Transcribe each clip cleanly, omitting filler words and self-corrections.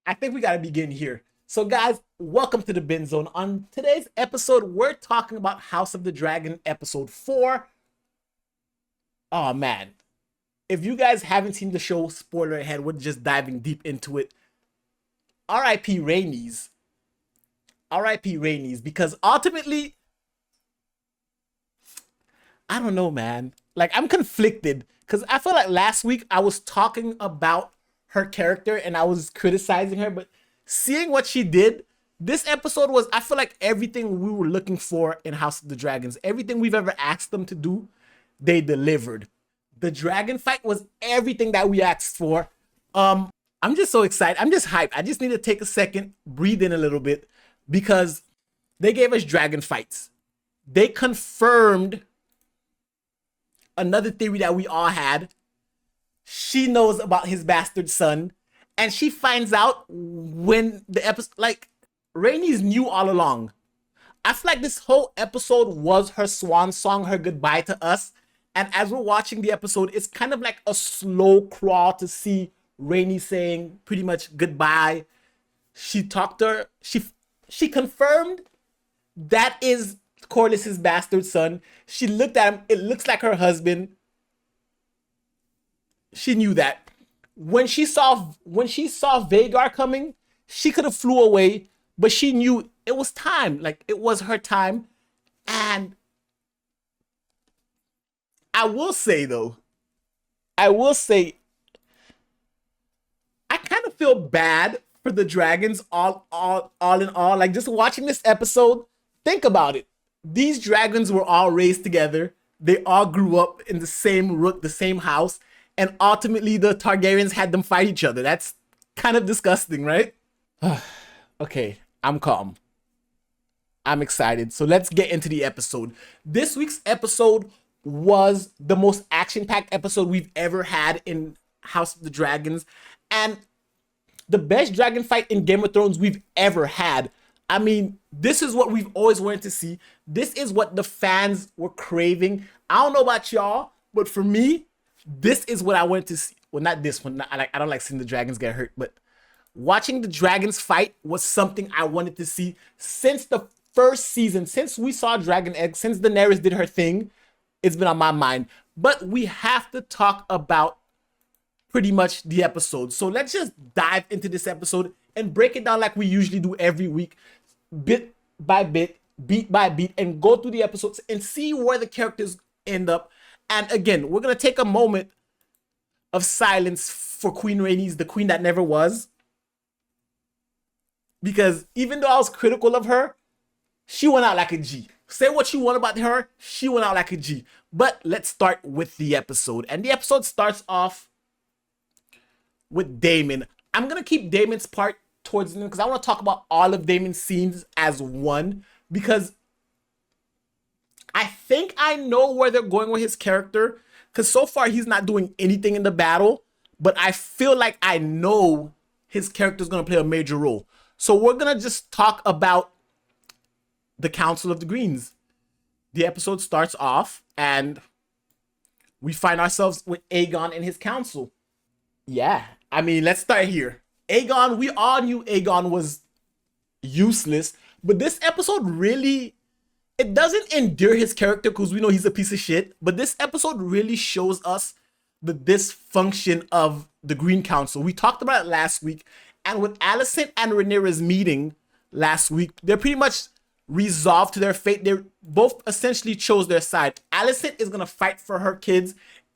I think we gotta begin here. So, guys, welcome to the Bin Zone. On today's episode, we're talking about House of the Dragon episode 4. Oh man, if you guys haven't seen the show, spoiler ahead, we're just diving deep into it. R.I.P. Rhaenys. R.I.P. Rhaenys, because ultimately, I don't know, man. Like, I'm conflicted because I feel like last week I was talking about her character and I was criticizing her, but seeing what she did, this episode was, I feel like everything we were looking for in House of the Dragons, everything we've ever asked them to do, they delivered. The dragon fight was everything that we asked for. I'm just so excited. I'm just hyped. I just need to take a second, breathe in a little bit, because they gave us dragon fights. They confirmed another theory that we all had. She knows about his bastard son, and she finds out when the episode, like, Rhaenys knew all along. I feel like this whole episode was her swan song, her goodbye to us. And as we're watching the episode, it's kind of like a slow crawl to see Rhaenys saying pretty much goodbye. She talked to her. She confirmed that is Corlys's bastard son. She looked at him. It looks like her husband. She knew that. When she saw Vhagar coming, she could have flew away, but she knew it was time. Like, it was her time. And I will say though, I kind of feel bad for the dragons all in all. Like, just watching this episode, think about it. These dragons were all raised together. They all grew up in the same rook, the same house, and ultimately the Targaryens had them fight each other. That's kind of disgusting, right? Okay, I'm calm. I'm excited. So let's get into the episode. This week's episode was the most action-packed episode we've ever had in House of the Dragons, and the best dragon fight in Game of Thrones we've ever had. I mean, this is what we've always wanted to see. This is what the fans were craving. I don't know about y'all, but for me, this is what I wanted to see. Well, not this one. I don't like seeing the dragons get hurt, but watching the dragons fight was something I wanted to see since the first season. Since we saw Dragon Egg, since Daenerys did her thing, it's been on my mind. But we have to talk about pretty much the episode. So let's just dive into this episode and break it down like we usually do every week, bit by bit, beat by beat, and go through the episodes and see where the characters end up. And again, we're going to take a moment of silence for Queen Rhaenys, the queen that never was. Because even though I was critical of her, she went out like a G. Say what you want about her, she went out like a G. But let's start with the episode. And the episode starts off with Daemon. I'm going to keep Daemon's part towards the end because I want to talk about all of Daemon's scenes as one. Because I think I know where they're going with his character. Because so far he's not doing anything in the battle. But I feel like I know his character is going to play a major role. So we're going to just talk about the Council of the Greens. The episode starts off and we find ourselves with Aegon and his council. Yeah, I mean, let's start here. Aegon, we all knew Aegon was useless, but this episode really, it doesn't endear his character because we know he's a piece of shit, but this episode really shows us the dysfunction of the Green Council. We talked about it last week, and with Alicent and Rhaenyra's meeting last week, they're pretty much resolved to their fate. They both essentially chose their side. Alicent is gonna fight for her kids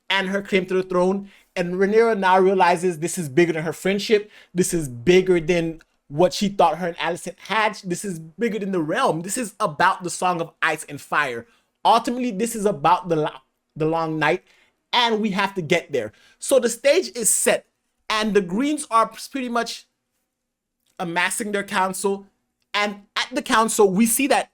and her claim to the throne, and Rhaenyra now realizes this is bigger than her friendship. This is bigger than what she thought her and Alicent had. This is bigger than the realm. This is about the Song of Ice and Fire. Ultimately, this is about the long night, and we have to get there. So the stage is set, and the Greens are pretty much amassing their council. And at the council, we see that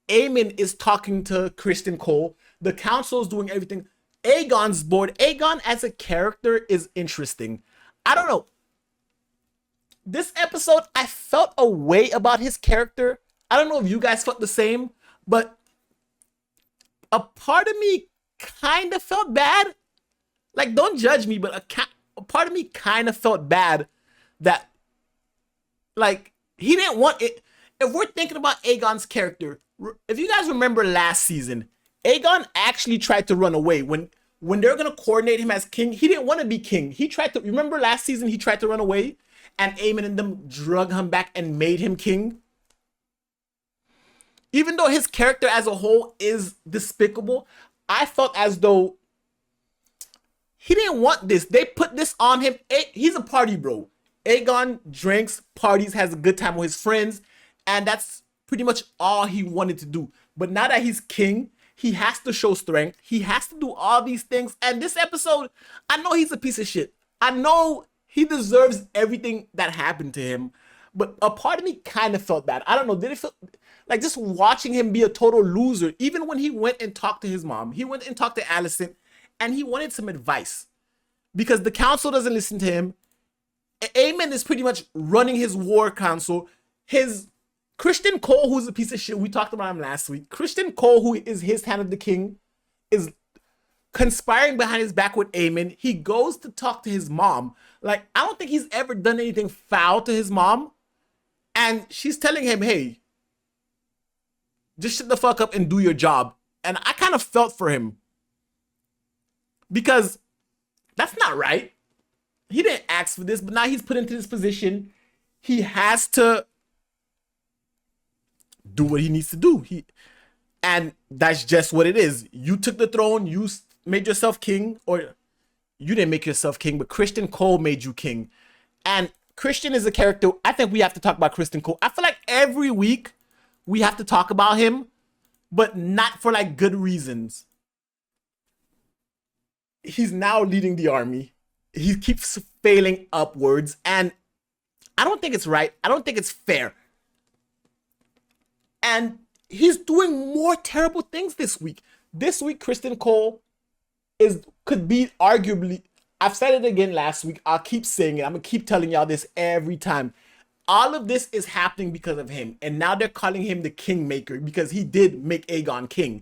Aemond is talking to Kristen Cole. The council is doing everything. Aegon's bored. Aegon as a character is interesting. I don't know. This episode, I felt a way about his character. I don't know if you guys felt the same, but a part of me kind of felt bad. Like, don't judge me, but a part of me kind of felt bad that Like, he didn't want it. If we're thinking about Aegon's character, if you guys remember last season, Aegon actually tried to run away when they're gonna coordinate him as king. He didn't want to be king. He tried to, remember last season he tried to run away, and Aemond and them drug him back and made him king. Even though his character as a whole is despicable, I felt as though he didn't want this. They put this on him. He's a party bro. Aegon drinks, parties, has a good time with his friends, and that's pretty much all he wanted to do. But now that he's king, he has to show strength. He has to do all these things. And this episode, I know he's a piece of shit. I know he deserves everything that happened to him. But a part of me kind of felt bad. I don't know. Did it feel like just watching him be a total loser? Even when he went and talked to his mom, he went and talked to Alicent, and he wanted some advice because the council doesn't listen to him. Aemond is pretty much running his war council. His Christian Cole, who's a piece of shit, we talked about him last week. Christian Cole, who is his hand of the king, is conspiring behind his back with Aemond. He goes to talk to his mom. Like, I don't think he's ever done anything foul to his mom. And she's telling him, hey, just shut the fuck up and do your job. And I kind of felt for him. Because that's not right. He didn't ask for this, but now he's put into this position. He has to do what he needs to do. And that's just what it is. You took the throne, you made yourself king, or you didn't make yourself king, but Christian Cole made you king. And Christian is a character, I think we have to talk about Christian Cole. I feel like every week we have to talk about him, but not for like good reasons. He's now leading the army. He keeps failing upwards, and I don't think it's right. I don't think it's fair. And he's doing more terrible things this week. This week, Christian Cole could be arguably, I've said it again last week, I'll keep saying it, I'm gonna keep telling y'all this every time. All of this is happening because of him, and now they're calling him the kingmaker because he did make Aegon king.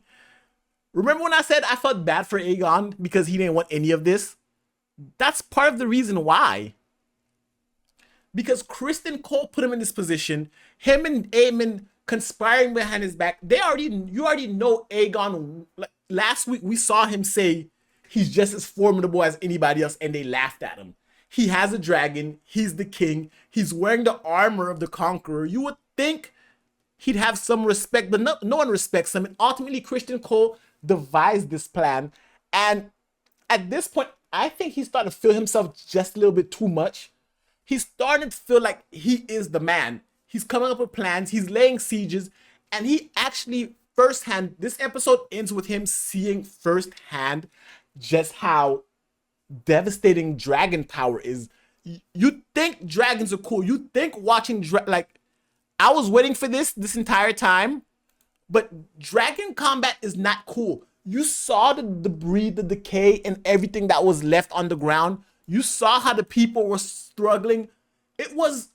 Remember when I said I felt bad for Aegon because he didn't want any of this? That's part of the reason why. Because Christian Cole put him in this position, him and Aemond conspiring behind his back. You already know Aegon. Last week we saw him say he's just as formidable as anybody else, and they laughed at him. He has a dragon. He's the king. He's wearing the armor of the conqueror. You would think he'd have some respect, but no one respects him. And ultimately, Christian Cole devised this plan. And at this point, I think he's starting to feel himself just a little bit too much. He's starting to feel like he is the man. He's coming up with plans. He's laying sieges. And he actually firsthand, this episode ends with him seeing firsthand just how devastating dragon power is. You think dragons are cool. You think watching, like, I was waiting for this entire time, but dragon combat is not cool. You saw the debris, the decay, and everything that was left on the ground. You saw how the people were struggling. It was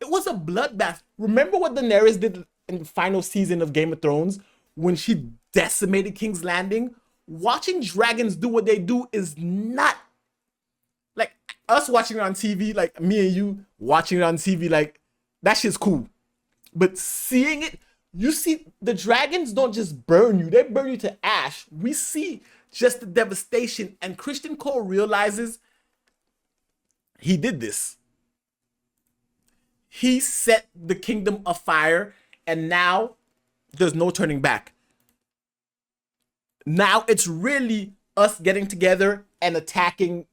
a bloodbath. Remember what Daenerys did in the final season of Game of Thrones when she decimated King's Landing? Watching dragons do what they do is not like us watching it on TV, like me and you watching it on TV, like that shit's cool. But seeing it, you see the dragons don't just burn you, they burn you to ash. We see just the devastation, and Christian Cole realizes he did this. He set the kingdom afire, and now there's no turning back. Now it's really us getting together and attacking.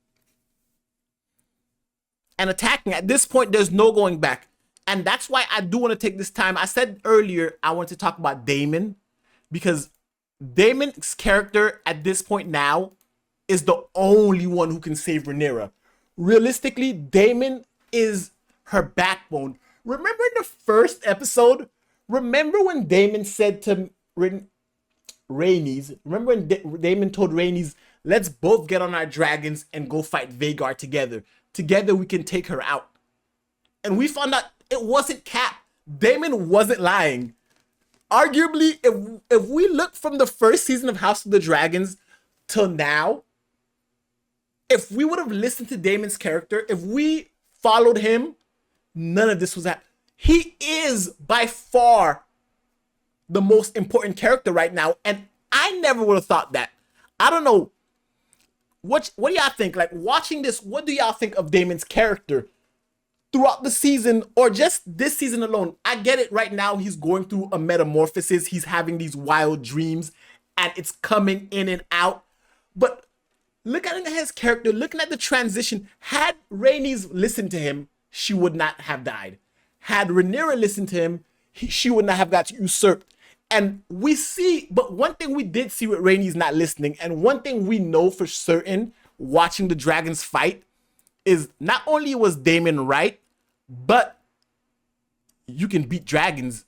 At this point, there's no going back. And that's why I do want to take this time. I said earlier I want to talk about Daemon, because Daemon's character at this point now is the only one who can save Rhaenyra. Realistically, Daemon is her backbone. Remember in the first episode? Remember when Daemon said to Rhaenys, remember when Daemon told Rhaenys, let's both get on our dragons and go fight Vhagar together. Together we can take her out. And we found out it wasn't cap. Daemon wasn't lying. Arguably, if we look from the first season of House of the Dragons till now, if we would have listened to Daemon's character, if we followed him, None of this was that. He is by far the most important character right now, and I never would have thought that. I don't know. What do y'all think? Like watching this, what do y'all think of Daemon's character throughout the season or just this season alone? I get it right now. He's going through a metamorphosis. He's having these wild dreams and it's coming in and out. But looking at his character, looking at the transition, had Rhaenys listened to him, she would not have died. Had Rhaenyra listened to him, she would not have got usurped. And we see, but one thing we did see with Rhaenys not listening, and one thing we know for certain watching the dragons fight, is not only was Daemon right, but you can beat dragons.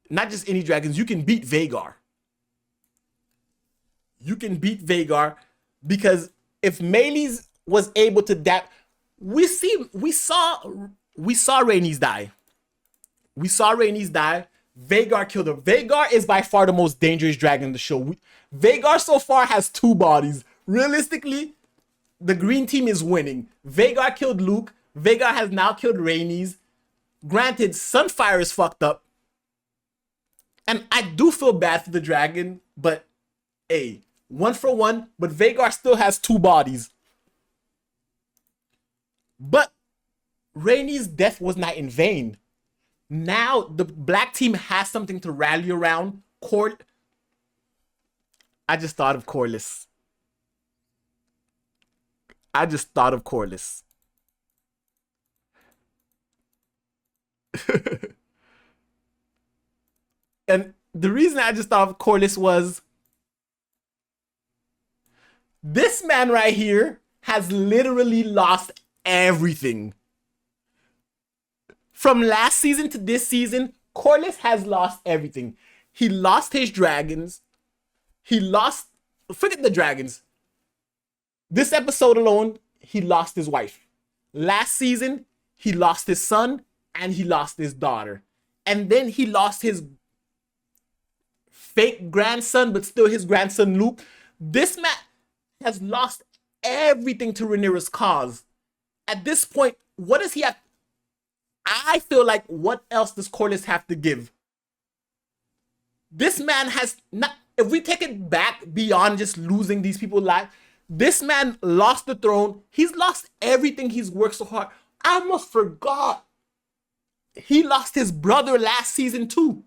Not just any dragons, you can beat Vhagar. You can beat Vhagar because if Meleys was able to adapt, we saw Rhaenys die. We saw Rhaenys die. Vhagar killed her. Vhagar is by far the most dangerous dragon in the show. Vhagar so far has 2 bodies. Realistically, the green team is winning. Vhagar killed Luke. Vhagar has now killed Rhaenys. Granted, Sunfire is fucked up. And I do feel bad for the dragon, but hey, 1 for 1, but Vhagar still has 2 bodies. But Rhaenys' death was not in vain. Now the black team has something to rally around. I just thought of Corlys. And the reason I just thought of Corlys was this man right here has literally lost everything. From last season to this season, Corlys has lost everything. He lost his dragons. Forget the dragons. This episode alone, he lost his wife. Last season, he lost his son and he lost his daughter. And then he lost his fake grandson, but still his grandson Luke. This man has lost everything to Rhaenyra's cause. At this point, what does he have? I feel like what else does Corlys have to give? This man has not, if we take it back beyond just losing these people lives, this man lost the throne. He's lost everything he's worked so hard. I almost forgot. He lost his brother last season too.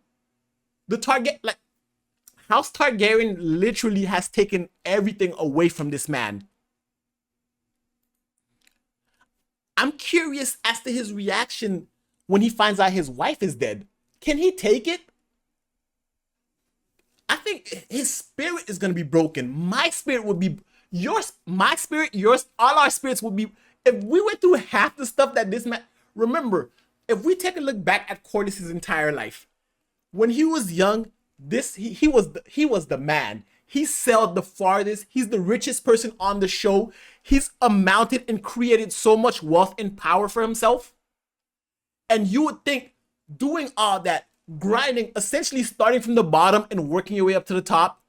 House Targaryen literally has taken everything away from this man. I'm curious as to his reaction when he finds out his wife is dead. Can he take it? I think his spirit is going to be broken. My spirit would be yours. My spirit, yours, all our spirits would be. If we went through half the stuff that this man. Remember, if we take a look back at Corlys' entire life, when he was young, he was the man. He sailed the farthest. He's the richest person on the show. He's amounted and created so much wealth and power for himself. And you would think doing all that, grinding, essentially starting from the bottom and working your way up to the top,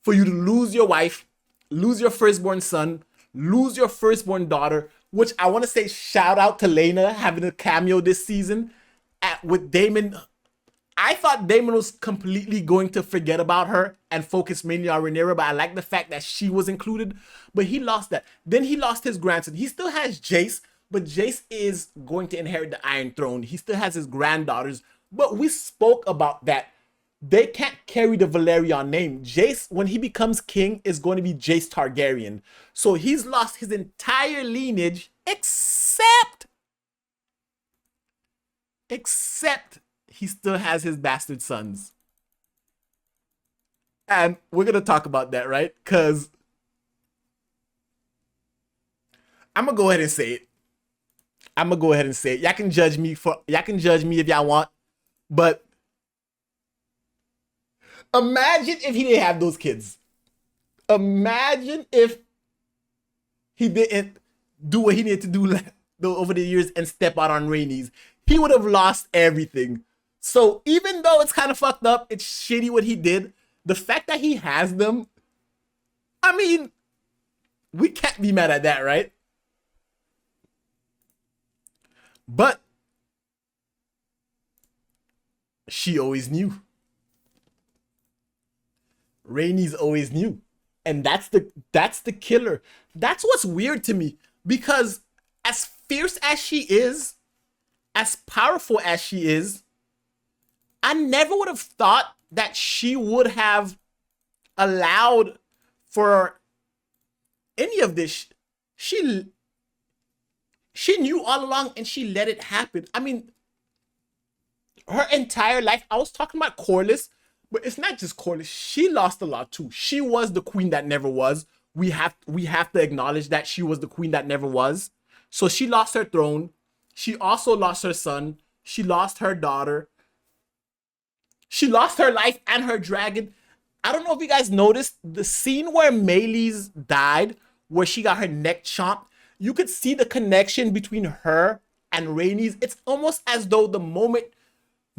for you to lose your wife, lose your firstborn son, lose your firstborn daughter, which I want to say shout out to Lena having a cameo this season with Daemon. I thought Daemon was completely going to forget about her and focus mainly on Rhaenyra, but I like the fact that she was included. But he lost that. Then he lost his grandson. He still has Jace, but Jace is going to inherit the Iron Throne. He still has his granddaughters, but we spoke about that. They can't carry the Velaryon name. Jace, when he becomes king, is going to be Jace Targaryen. So he's lost his entire lineage except he still has his bastard sons. And we're going to talk about that, right? Because I'm going to go ahead and say it. Y'all can judge me if y'all want. But imagine if he didn't have those kids. Imagine if he didn't do what he needed to do over the years and step out on Rhaenys. He would have lost everything. So even though it's kind of fucked up, it's shitty what he did, the fact that he has them, I mean, we can't be mad at that, right? But she always knew. Rhaenys always knew. And that's the killer. That's what's weird to me. Because as fierce as she is, as powerful as she is, I never would have thought that she would have allowed for any of this. She knew all along and she let it happen. I mean, her entire life, I was talking about Corlys, but it's not just Corlys. She lost a lot too. She was the queen that never was. We have to acknowledge that she was the queen that never was. So she lost her throne. She also lost her son. She lost her daughter. She lost her life and her dragon. I don't know if you guys noticed the scene where Meleys died, where she got her neck chopped. You could see the connection between her and Rhaenys. It's almost as though the moment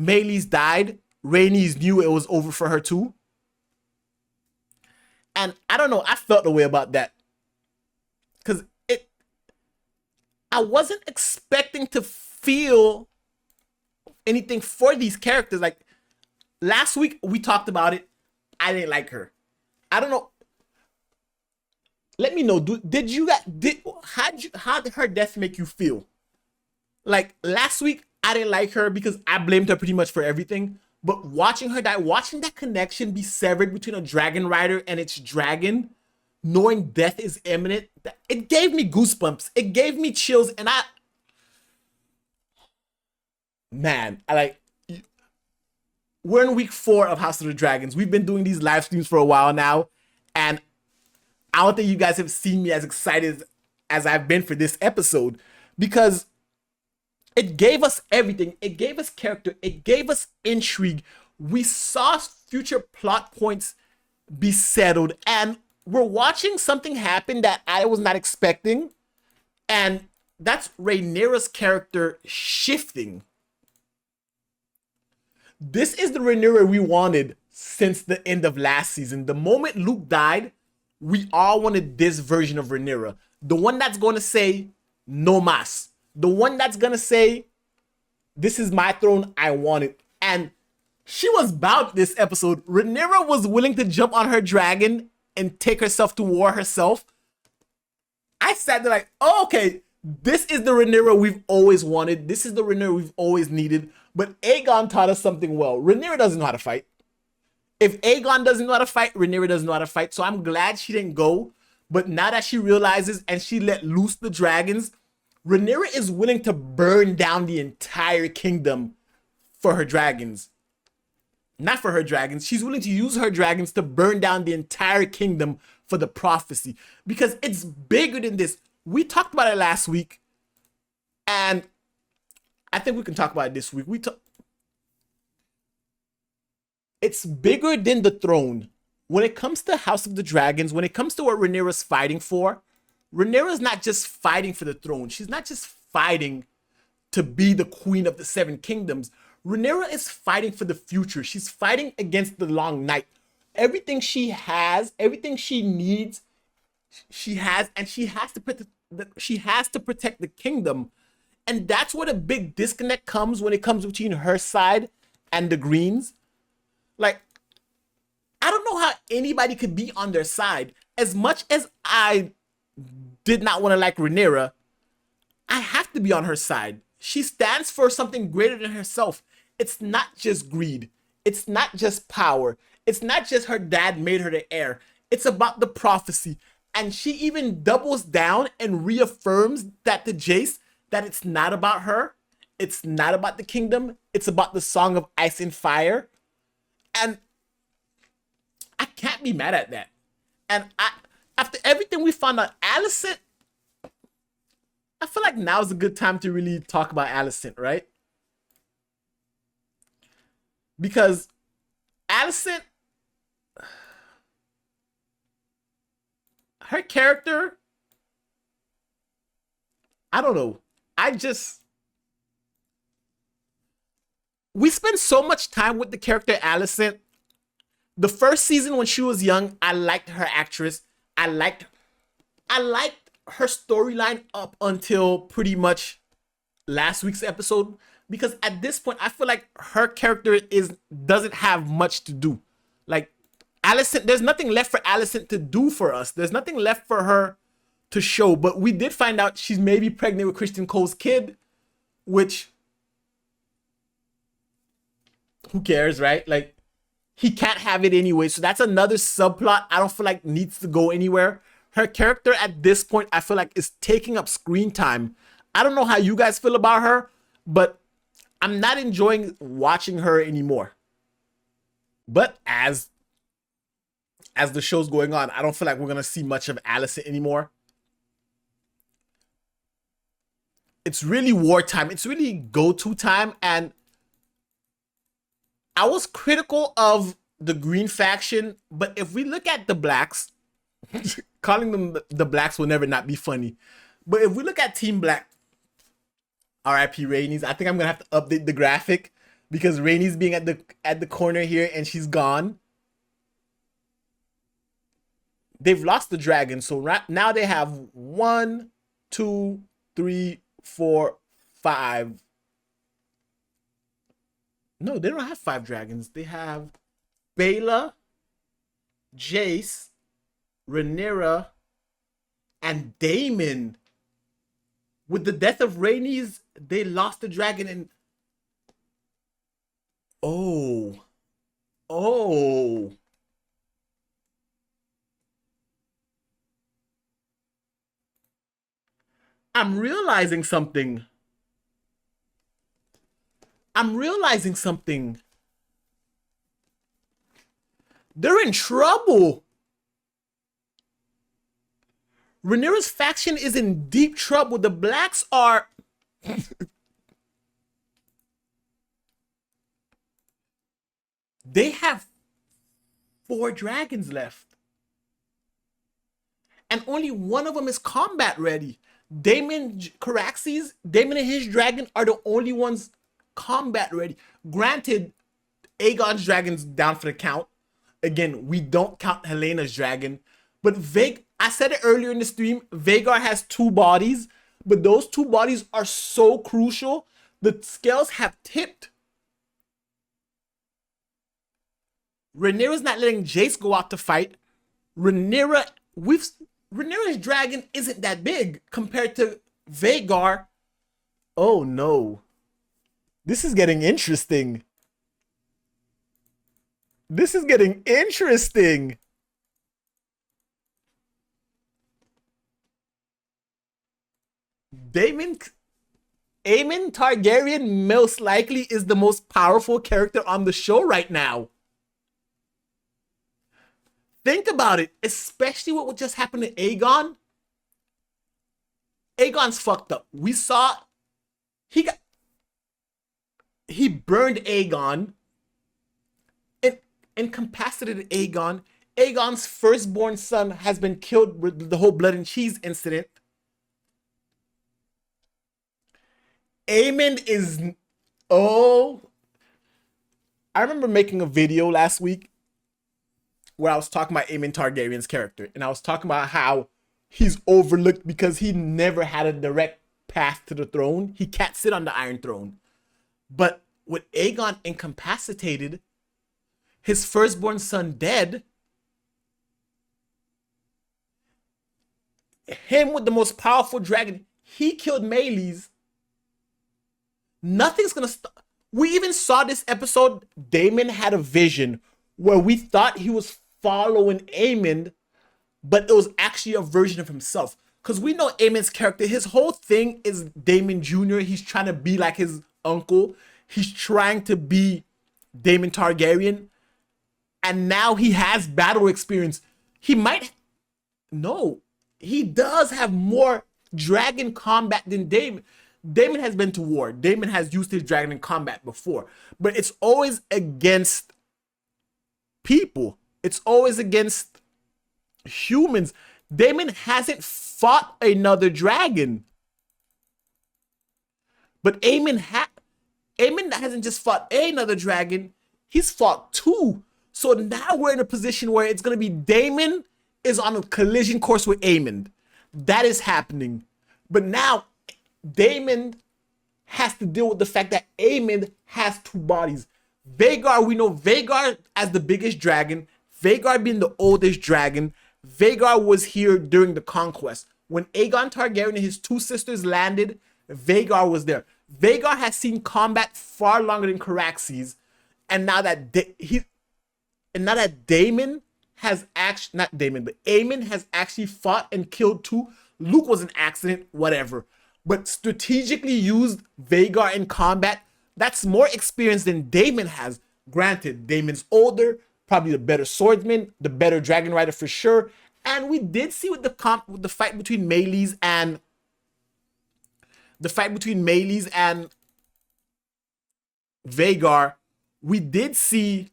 Meleys died, Rhaenys knew it was over for her too. And I don't know, I felt the way about that. Because I wasn't expecting to feel anything for these characters. Like last week we talked about it. I didn't like her. I don't know. Let me know. How did her death make you feel? Like last week, I didn't like her because I blamed her pretty much for everything. But watching her die, watching that connection be severed between a dragon rider and its dragon, knowing death is imminent, it gave me goosebumps. It gave me chills, and we're in week 4 of House of the Dragons. We've been doing these live streams for a while now, and I don't think you guys have seen me as excited as I've been for this episode, because it gave us everything. It gave us character. It gave us intrigue. We saw future plot points be settled, and we're watching something happen that I was not expecting, and that's Rhaenyra's character shifting. This is the Rhaenyra we wanted since the end of last season. The moment Luke died, we all wanted this version of Rhaenyra. The one that's going to say, no mas. The one that's going to say, this is my throne, I want it. And she was about this episode. Rhaenyra was willing to jump on her dragon and take herself to war herself. I sat there like, oh, okay, this is the Rhaenyra we've always wanted. This is the Rhaenyra we've always needed. But Aegon taught us something well. Rhaenyra doesn't know how to fight. If Aegon doesn't know how to fight, Rhaenyra doesn't know how to fight. So I'm glad she didn't go. But now that she realizes and she let loose the dragons, Rhaenyra is willing to burn down the entire kingdom for her dragons. Not for her dragons. She's willing to use her dragons to burn down the entire kingdom for the prophecy. Because it's bigger than this. We talked about it last week. And I think we can talk about it this week. It's bigger than the throne. When it comes to House of the Dragons, when it comes to what Rhaenyra's fighting for, Rhaenyra's not just fighting for the throne. She's not just fighting to be the queen of the 7 kingdoms. Rhaenyra is fighting for the future. She's fighting against the long night. Everything she has, everything she needs, she has, and she has to protect the kingdom. And that's where the big disconnect comes when it comes between her side and the Greens. Like, I don't know how anybody could be on their side. As much as I did not want to like Rhaenyra, I have to be on her side. She stands for something greater than herself. It's not just greed. It's not just power. It's not just her dad made her the heir. It's about the prophecy. And she even doubles down and reaffirms that to Jace, that it's not about her. It's not about the kingdom. It's about the Song of Ice and Fire. And I can't be mad at that. And after everything we found out, Alicent, I feel like now's a good time to really talk about Alicent, right? Because Alicent, her character, I don't know. We spend so much time with the character Alicent. The first season when she was young, I liked her actress. I liked her storyline up until pretty much last week's episode, because at this point I feel like her character is doesn't have much to do. Like Alicent, there's nothing left for Alicent to do for us. There's nothing left for her to show. But we did find out she's maybe pregnant with Christian Cole's kid, which who cares, right? Like he can't have it anyway. So that's another subplot I don't feel like needs to go anywhere. Her character at this point, I feel like, is taking up screen time. I don't know how you guys feel about her, but I'm not enjoying watching her anymore. But as the show's going on, I don't feel like we're gonna see much of Alicent anymore. It's really wartime. It's really go-to time, and I was critical of the Green faction, but if we look at the Blacks, calling them the Blacks will never not be funny. But if we look at Team Black, R.I.P. Rhaenys, I think I'm gonna have to update the graphic because Rhaenys being at the corner here and she's gone. They've lost the dragon, so right now they have 1, 2, 3, 4, 5. No, they don't have 5 dragons. They have Baela, Jace, Rhaenyra, and Daemon. With the death of Rhaenys, they lost the dragon and oh. I'm realizing something. They're in trouble. Rhaenyra's faction is in deep trouble. The Blacks are... They have 4 dragons left. And only one of them is combat ready. Daemon Caraxes, Daemon and his dragon are the only ones combat ready. Granted, Aegon's dragon's down for the count. Again, we don't count Helena's dragon. But I said it earlier in the stream, Vhagar has 2 bodies, but those 2 bodies are so crucial. The scales have tipped. Rhaenyra's not letting Jace go out to fight. Rhaenyra's dragon isn't that big compared to Vhagar. Oh no. This is getting interesting. Aemond Targaryen most likely is the most powerful character on the show right now. Think about it, especially what just happened to Aegon. Aegon's fucked up. We saw he burned Aegon and incapacitated Aegon. Aegon's firstborn son has been killed with the whole blood and cheese incident. Aemond is... Oh. I remember making a video last week where I was talking about Aemond Targaryen's character. And I was talking about how he's overlooked because he never had a direct path to the throne. He can't sit on the Iron Throne. But with Aegon incapacitated, his firstborn son dead, him with the most powerful dragon, he killed Meleys. Nothing's gonna stop. We even saw this episode, Daemon had a vision where we thought he was following Aemond, but it was actually a version of himself. Because we know Aemond's character, his whole thing is Daemon Jr. He's trying to be like his uncle. He's trying to be Daemon Targaryen. And now he has battle experience. He might... No. He does have more dragon combat than Daemon. Daemon has been to war. Daemon has used his dragon in combat before. But it's always against people. It's always against humans. Daemon hasn't fought another dragon. But Aemond hasn't just fought another dragon. He's fought 2. So now we're in a position where it's going to be Daemon is on a collision course with Aemond. That is happening. But now Daemon has to deal with the fact that Aemond has two bodies. Vhagar, we know Vhagar as the biggest dragon, Vhagar being the oldest dragon. Vhagar was here during the conquest. When Aegon Targaryen and his two sisters landed, Vhagar was there. Vhagar has seen combat far longer than Caraxes, and now that Daemon has actually, not Daemon, but Aemond has actually fought and killed two. Luke was an accident, whatever. But strategically used Vhagar in combat, that's more experience than Daemon has. Granted, Daemon's older, probably the better swordsman, the better dragon rider for sure. And we did see with the fight between Meleys and Vhagar, we did see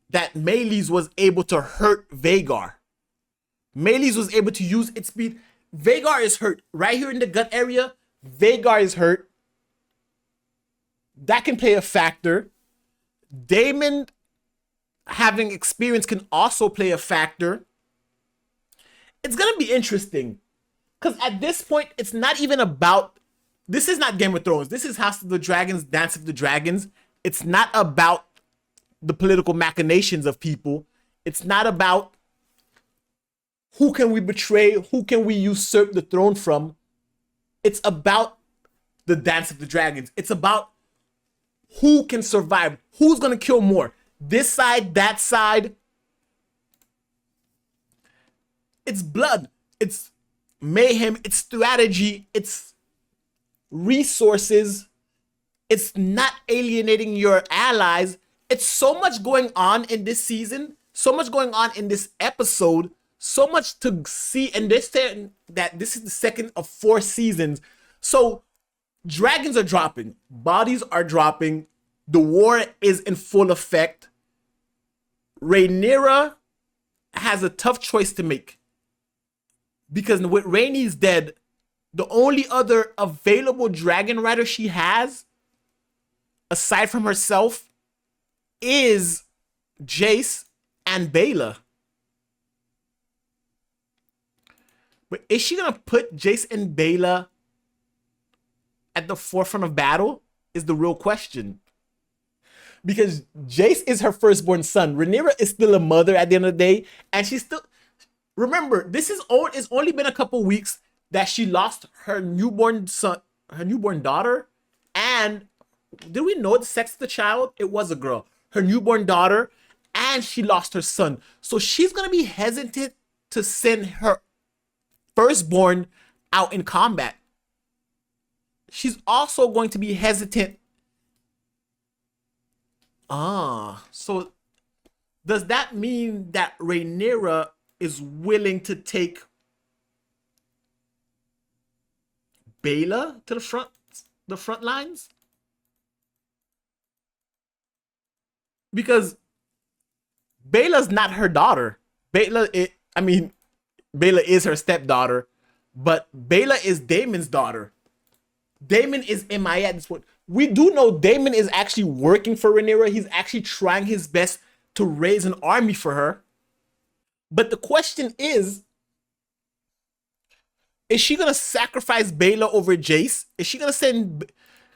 that Meleys was able to hurt Vhagar. Meleys was able to use its speed. Vhagar is hurt. Right here in the gut area, Vhagar is hurt. That can play a factor. Daemon having experience can also play a factor. It's going to be interesting. Because at this point, it's not even about... This is not Game of Thrones. This is House of the Dragons, Dance of the Dragons. It's not about the political machinations of people. It's not about who can we betray, who can we usurp the throne from. It's about the Dance of the Dragons. It's about who can survive, who's going to kill more. This side, that side. It's blood. It's mayhem. It's strategy. It's resources. It's not alienating your allies. It's so much going on in this season, so much going on in this episode, so much to see. And they're saying that this is the second of 4 seasons. So dragons are dropping, bodies are dropping, the war is in full effect. Rhaenyra has a tough choice to make. Because with Rhaenys dead, the only other available dragon rider she has, aside from herself, is Jace and Baela. But is she gonna put Jace and Baela at the forefront of battle? Is the real question. Because Jace is her firstborn son. Rhaenyra is still a mother at the end of the day, and she's still... Remember, this is it's only been a couple weeks that she lost her newborn son, her newborn daughter, and did we know the sex of the child? It was a girl. Her newborn daughter, and she lost her son. So she's gonna be hesitant to send her firstborn out in combat. She's also going to be hesitant. So does that mean that Rhaenyra is willing to take Baela to the front lines? Because Baela's not her daughter. Baela is her stepdaughter, but Baela is Daemon's daughter. Daemon is MIA at this point. We do know Daemon is actually working for Rhaenyra. He's actually trying his best to raise an army for her. But the question is she going to sacrifice Baela over Jace? Is she going to send...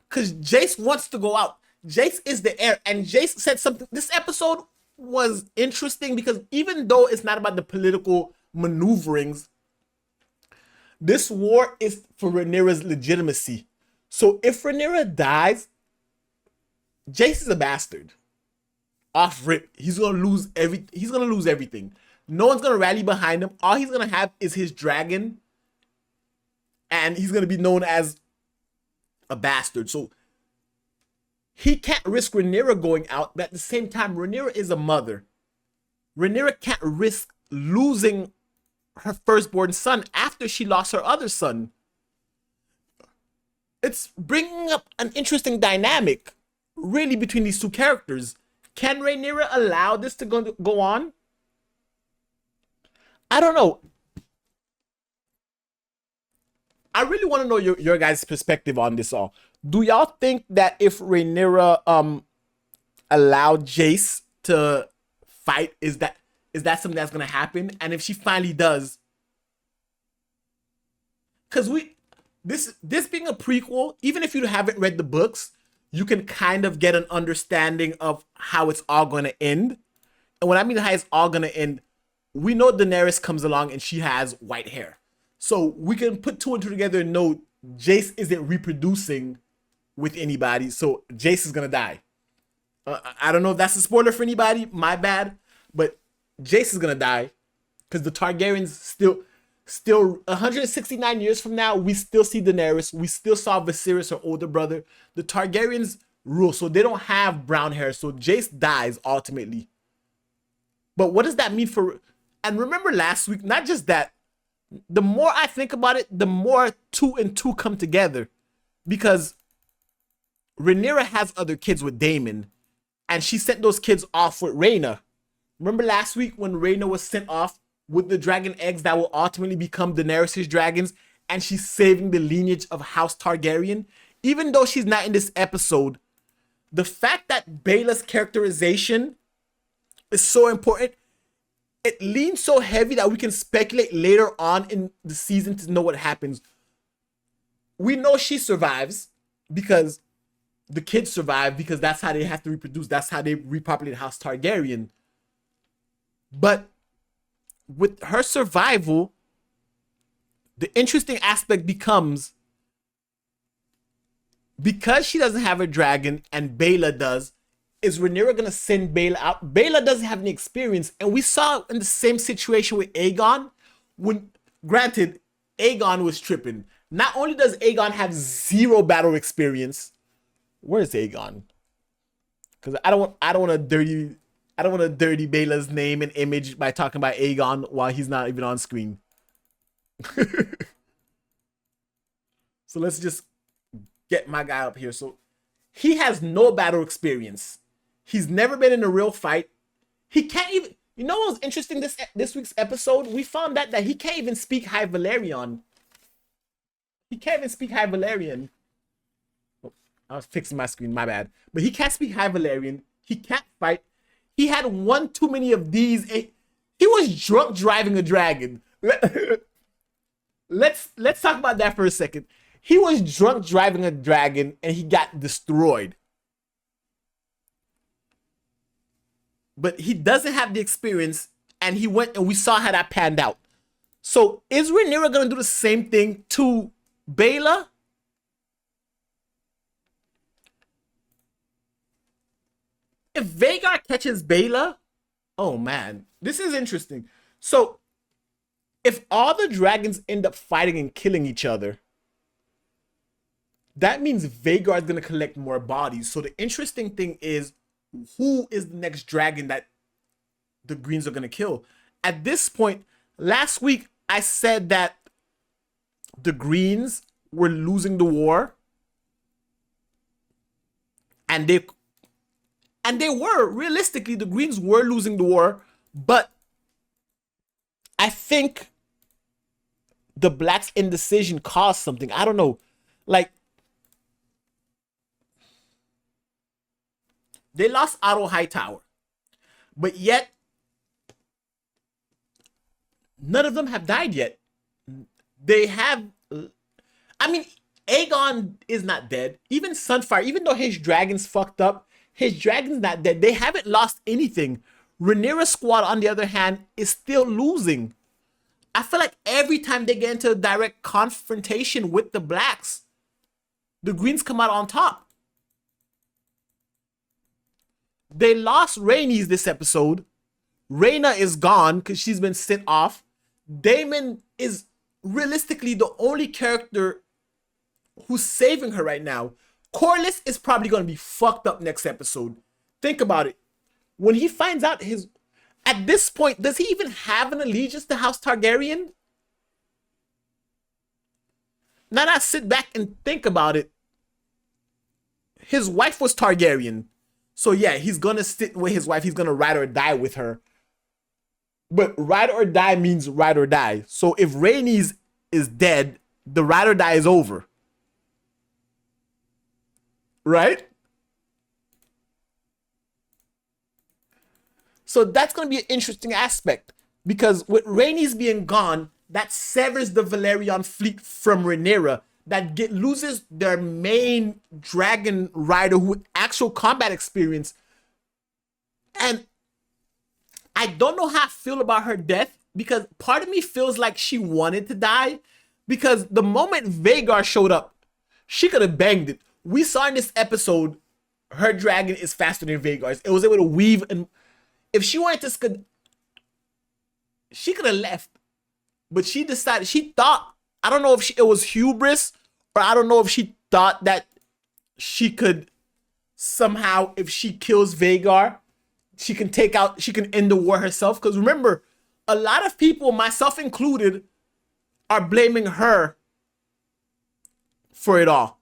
Because Jace wants to go out. Jace is the heir. And Jace said something... This episode was interesting because even though it's not about the political maneuverings, this war is for Rhaenyra's legitimacy. So if Rhaenyra dies, Jace is a bastard. Off rip, he's gonna lose everything. No one's gonna rally behind him. All he's gonna have is his dragon, and he's gonna be known as a bastard. So he can't risk Rhaenyra going out, but at the same time, Rhaenyra is a mother. Rhaenyra can't risk losing her firstborn son after she lost her other son. It's bringing up an interesting dynamic, really, between these two characters. Can Rhaenyra allow this to go on? I don't know. I really want to know your guys' perspective on this all. Do y'all think that if Rhaenyra allowed Jace to fight, is that something that's gonna happen? And if she finally does, because This being a prequel, even if you haven't read the books, you can kind of get an understanding of how it's all going to end. And when I mean how it's all going to end, we know Daenerys comes along and she has white hair. So we can put two and two together and know Jace isn't reproducing with anybody. So Jace is going to die. I don't know if that's a spoiler for anybody. My bad. But Jace is going to die because the Targaryens still 169 years from now, we still see Daenerys. We still saw Viserys, her older brother. The Targaryens rule, so they don't have brown hair. So Jace dies ultimately. But what does that mean for... And remember last week, not just that, the more I think about it, the more two and two come together. Because Rhaenyra has other kids with Daemon, and she sent those kids off with Rhaena. Remember last week when Rhaena was sent off with the dragon eggs that will ultimately become Daenerys' dragons, and she's saving the lineage of House Targaryen? Even though she's not in this episode, the fact that Baela's characterization is so important, it leans so heavy that we can speculate later on in the season to know what happens. We know she survives because the kids survive, because that's how they have to reproduce. That's how they repopulate House Targaryen. But with her survival, the interesting aspect becomes, because she doesn't have a dragon and Baela does, is Rhaenyra gonna send Baela out? Baela doesn't have any experience, and we saw in the same situation with Aegon. When, granted, Aegon was tripping. Not only does Aegon have zero battle experience, where's Aegon? Because I don't want to dirty Baela's name and image by talking about Aegon while he's not even on screen. So let's just get my guy up here. So he has no battle experience. He's never been in a real fight. He can't even... You know what was interesting this week's episode? We found out that he can't even speak High Velaryon. He can't even speak High Velaryon. Oh, I was fixing my screen, my bad. But he can't speak High Velaryon. He can't fight. He had one too many of these. He was drunk driving a dragon. Let's talk about that for a second. He was drunk driving a dragon and he got destroyed. But he doesn't have the experience, and he went and we saw how that panned out. So is Rhaenyra gonna do the same thing to Baela? If Vhagar catches Baela, oh man, this is interesting. So if all the dragons end up fighting and killing each other, that means Vhagar is gonna collect more bodies. So the interesting thing is, who is the next dragon that the Greens are gonna kill? At this point, last week I said that the Greens were losing the war, and they were, realistically, the Greens were losing the war, but I think the Blacks' indecision caused something. I don't know, like, they lost Otto Hightower, but yet none of them have died yet. They have, I mean, Aegon is not dead. Even Sunfire, even though his dragon's fucked up, his dragon's not dead. They haven't lost anything. Rhaenyra's squad, on the other hand, is still losing. I feel like every time they get into a direct confrontation with the Blacks, the Greens come out on top. They lost Rhaenys this episode. Rhaena is gone because she's been sent off. Daemon is realistically the only character who's saving her right now. Corlys is probably going to be fucked up next episode. Think about it. When he finds out his... At this point, does he even have an allegiance to House Targaryen? Now that I sit back and think about it, his wife was Targaryen. So yeah, he's going to sit with his wife. He's going to ride or die with her. But ride or die means ride or die. So if Rhaenys is dead, the ride or die is over. Right? So that's going to be an interesting aspect. Because with Rhaenys being gone, that severs the Velaryon fleet from Rhaenyra. that loses their main dragon rider who with actual combat experience. And I don't know how I feel about her death, because part of me feels like she wanted to die, because the moment Vhagar showed up, she could have banged it. We saw in this episode, her dragon is faster than Vhagar's. It was able to weave, and if she wanted to, she could have left. But she decided, she thought, I don't know if it was hubris, or I don't know if she thought that she could somehow, if she kills Vhagar, she can end the war herself. Because remember, a lot of people, myself included, are blaming her for it all.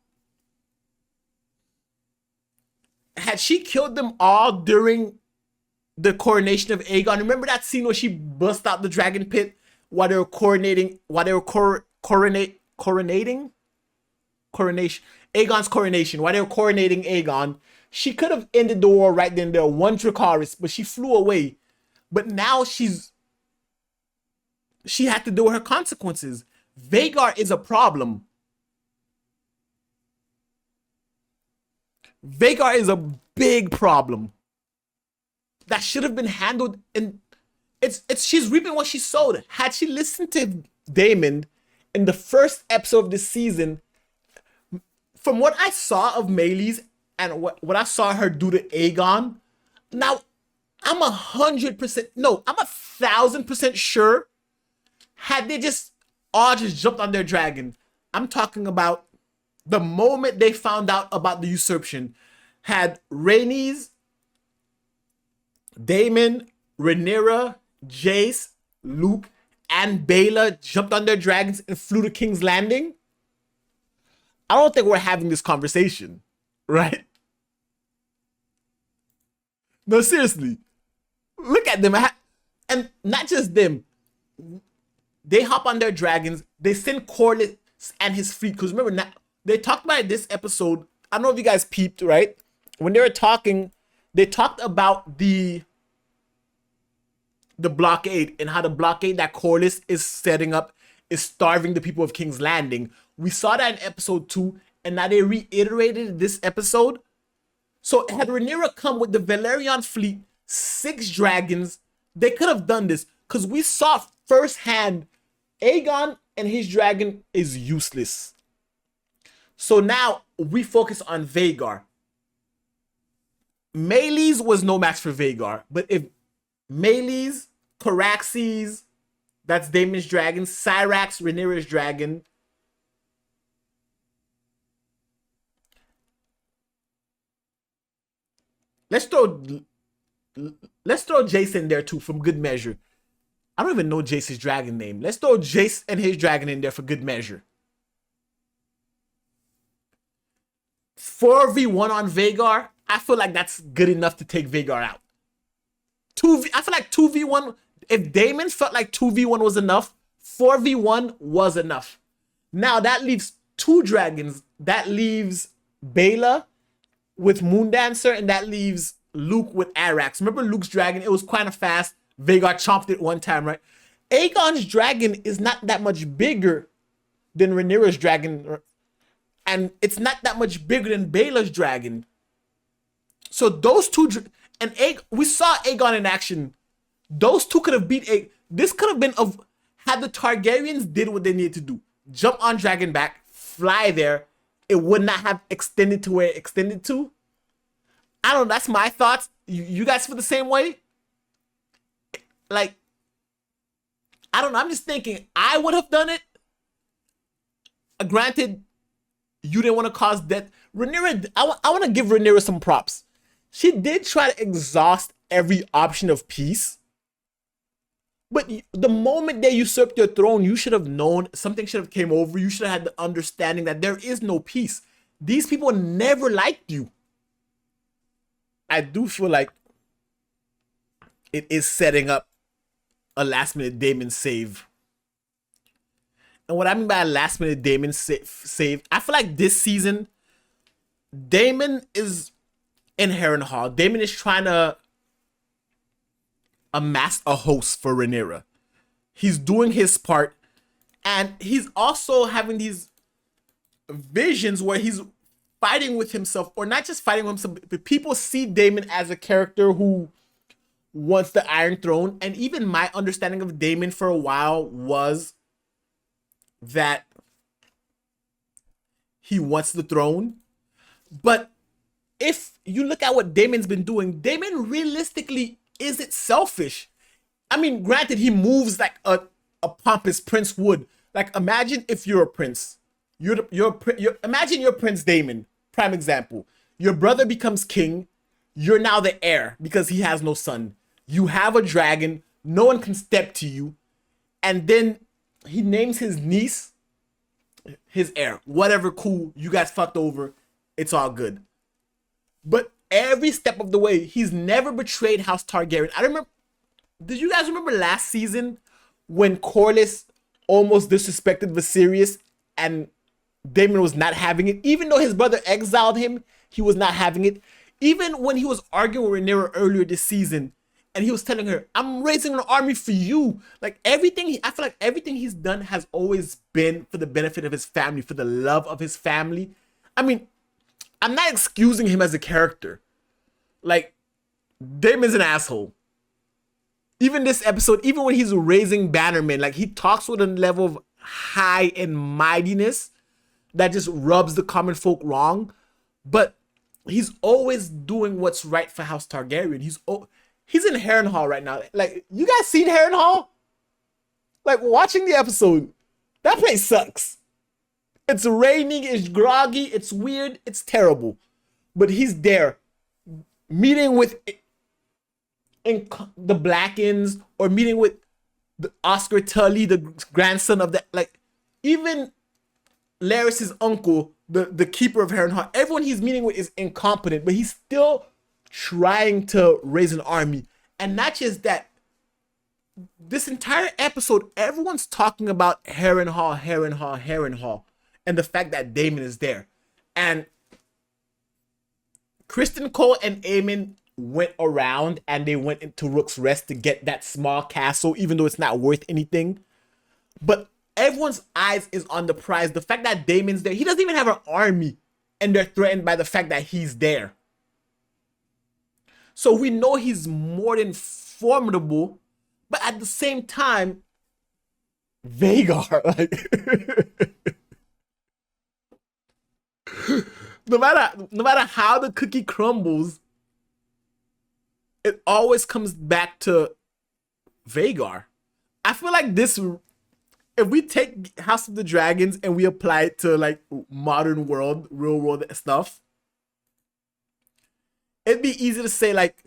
Had she killed them all during the coronation of Aegon, remember that scene where she bust out the dragon pit while they were coronating, Aegon's coronation, while they were coronating Aegon? She could have ended the war right then and there, one Dracarys, but she flew away. But now she had to deal with her consequences. Vhagar is a problem. Vhagar is a big problem that should have been handled, and she's reaping what she sowed. Had she listened to Daemon in the first episode of this season, from what I saw of Meleys and what I saw her do to Aegon, now I'm 100%, no, I'm 1,000% sure, had they just all just jumped on their dragon, I'm talking about the moment they found out about the usurpation, had Rhaenys, Daemon, Rhaenyra, Jace, Luke, and Baela jumped on their dragons and flew to King's Landing, I don't think we're having this conversation, right? No, seriously. Look at them. And not just them. They hop on their dragons. They send Corlys and his fleet. Because remember, they talked about it this episode. I don't know if you guys peeped, right? When they were talking, they talked about the blockade and how the blockade that Corlys is setting up is starving the people of King's Landing. We saw that in episode 2, and now they reiterated this episode. So had Rhaenyra come with the Velaryon fleet, 6 dragons, they could have done this. Because we saw firsthand, Aegon and his dragon is useless. So now we focus on Vhagar. Meleys was no match for Vhagar. But if Meleys, Caraxes, that's Daemon's dragon, Syrax, Rhaenyra's dragon, let's throw Jace in there too, from good measure. I don't even know Jace's dragon name. Let's throw Jace and his dragon in there for good measure. 4v1 on Vhagar, I feel like that's good enough to take Vhagar out. I feel like 2v1, if Daemon felt like 2v1 was enough, 4v1 was enough. Now that leaves 2 dragons. That leaves Baela with Moondancer, and that leaves Luke with Arax. Remember Luke's dragon? It was kind of fast. Vhagar chomped it one time, right? Aegon's dragon is not that much bigger than Rhaenyra's dragon, and it's not that much bigger than Baela's dragon. So those two, and we saw Aegon in action. Those two could have beat this could have been had the Targaryens did what they needed to do. Jump on dragon back, fly there. It would not have extended to where it extended to. I don't know, that's my thoughts. You guys feel the same way? Like, I don't know, I'm just thinking, I would have done it. Granted, you didn't want to cause death. Rhaenyra, I want to give Rhaenyra some props. She did try to exhaust every option of peace. But the moment they usurped your throne, you should have known, something should have came over. You should have had the understanding that there is no peace. These people never liked you. I do feel like it is setting up a last minute Daemon save. And what I mean by a last minute Daemon save, I feel like this season, Daemon is in Harrenhal. Daemon is trying to amass a host for Rhaenyra. He's doing his part, and he's also having these visions where he's fighting with himself, or not just fighting with himself, but people see Daemon as a character who wants the Iron Throne. And even my understanding of Daemon for a while was that he wants the throne. But if you look at what Daemon's been doing, Daemon realistically isn't selfish. I mean, granted, he moves like a pompous prince would. Like, imagine if you're a prince. Imagine you're Prince Daemon. Prime example. Your brother becomes king. You're now the heir because he has no son. You have a dragon. No one can step to you. And then he names his niece his heir. Whatever, cool. You guys fucked over. It's all good. But every step of the way, he's never betrayed House Targaryen. I remember. Did you guys remember last season when Corlys almost disrespected Viserys and Daemon was not having it? Even though his brother exiled him, he was not having it. Even when he was arguing with Rhaenyra earlier this season, and he was telling her, "I'm raising an army for you." Like everything, I feel like everything he's done has always been for the benefit of his family, for the love of his family. I mean, I'm not excusing him as a character. Like, Daemon's an asshole. Even this episode, even when he's raising bannermen, like he talks with a level of high and mightiness that just rubs the common folk wrong. But he's always doing what's right for House Targaryen. He's in Harrenhal right now. Like, you guys seen Harrenhal? Like, watching the episode, that place sucks. It's raining, it's groggy, it's weird, it's terrible. But he's there, meeting with the Blackens, or meeting with the Oscar Tully, the grandson of the, like, even Larys's uncle, the keeper of Harrenhal. Everyone he's meeting with is incompetent, but he's still trying to raise an army. And not just that, this entire episode, everyone's talking about Harrenhal, and the fact that Daemon is there. And Kristen Cole and Aemond went around, and they went into Rook's Rest to get that small castle, even though it's not worth anything. But everyone's eyes is on the prize. The fact that Daemon's there, he doesn't even have an army, and they're threatened by the fact that he's there. So we know he's more than formidable, but at the same time, Vhagar, like, no matter how the cookie crumbles, it always comes back to Vhagar. I feel like this, if we take House of the Dragons and we apply it to like modern world, real world stuff, it'd be easy to say like